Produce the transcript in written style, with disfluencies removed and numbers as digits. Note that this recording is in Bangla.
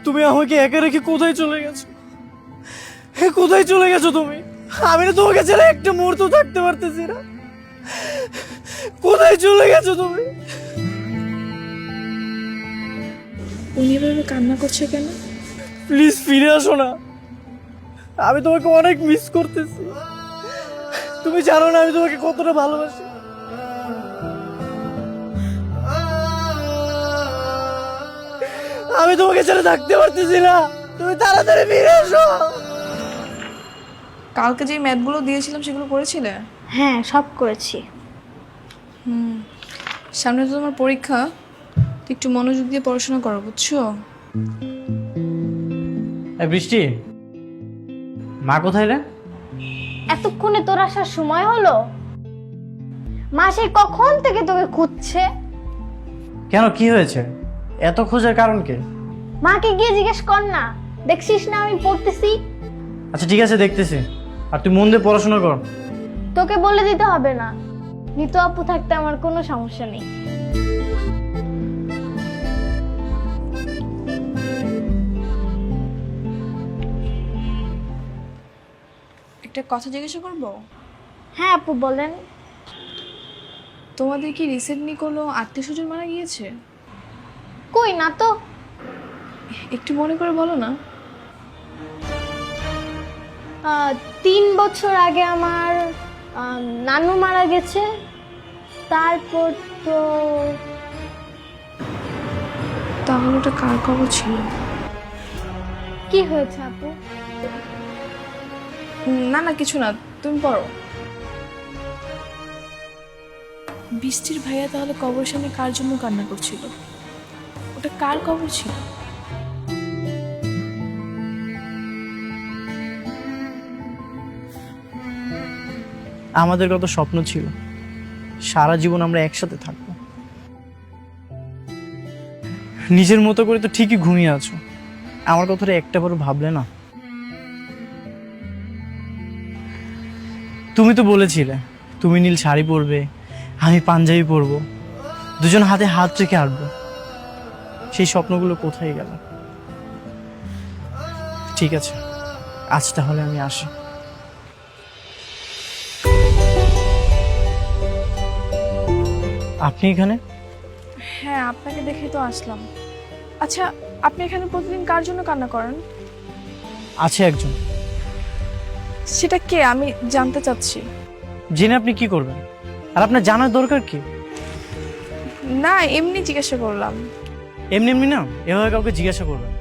তুমি আমাকে একা রেখে কোথায় চলে গেছো? কোথায় চলে গেছো তুমি? আমি না তোমাকে ছাড়া একটা মুহূর্ত থাকতে পারতেছি না। কোথায় চলে গেছো তুমি? উনি এভাবে কান্না করছে কেন? প্লিজ ফিরে আসো না, আমি তোমাকে অনেক মিস করতেছি। তুমি জানো না আমি তোমাকে কতটা ভালোবাসি। আমি তোমাকে ছাড়া থাকতে পারতেছি না, তুমি তাড়াতাড়ি ফিরে এসো। কালকে যে ম্যাথগুলো দিয়েছিলাম সেগুলো করেছিলে? হ্যাঁ, সব করেছি। সামনে তো তোমার পরীক্ষা, তো একটু মনোযোগ দিয়ে পড়াশোনা করো, বুঝছো? এই বৃষ্টি, মা কোথায় রে? এতক্ষণে তোর আসার সময় হলো? মা সেই কখন থেকে তোকে খুঁজছে। কেন, কি হয়েছে? এত খোঁজার কারণ কি? মাকে গিয়ে জিজ্ঞেস কর না, দেখছিস না আমি পড়তেছি। আচ্ছা ঠিক আছে, দেখতেছি। আর তুই মন দিয়ে পড়াশোনা কর। তোকে বলে দিতে হবে না, নিতু আপু থাকতে আমার কোনো সমস্যা নেই। একটা কথা জিজ্ঞাসা করবো? হ্যাঁ আপু বলেন। তোমাদের কি রিসেন্টলি কোনো আত্মীয় স্বজন মারা গিয়েছে? কই না তো। একটু মনে করে বলো না। 3 বছর আগে আমার নানু মারা গেছে। তারপর তো তাহলে ওটা কার খবর ছিল? কি হয়েছে আপু? না না, কিছু না, তুমি পড়ো। বৃষ্টির ভাইয়া তাহলে কবরের সামনে কার জন্য কান্না করছিল? ওটা কার কবর ছিল? আমাদের কত স্বপ্ন ছিল, সারা জীবন আমরা একসাথে থাকবো। নিজের মতো করে তো ঠিকই ঘুমিয়ে আছো, আমার কথাটা একটা বারও ভাবলে না? তুমি তো বলেছিলে তুমি নীল শাড়ি পরবে, আমি পাঞ্জাবি পরবো, দুজন হাতে হাত রেখে হাঁটবো। সেই স্বপ্নগুলো কোথায় গেল? ঠিক আছে, আজ তাহলে আমি আসি। আপনি এখানে? হ্যাঁ, আপনাকে দেখে তো আসলাম। আচ্ছা, আপনি এখানে প্রতিদিন কার জন্য কান্না করেন? আছে একজন। সেটা কে, আমি জানতে চাচ্ছি। জেনে আপনি কি করবেন? আর আপনার জানার দরকার কি? না, এমনি জিজ্ঞাসা করলাম। এমনি এমনি না, এভাবে কাউকে জিজ্ঞাসা করবেন।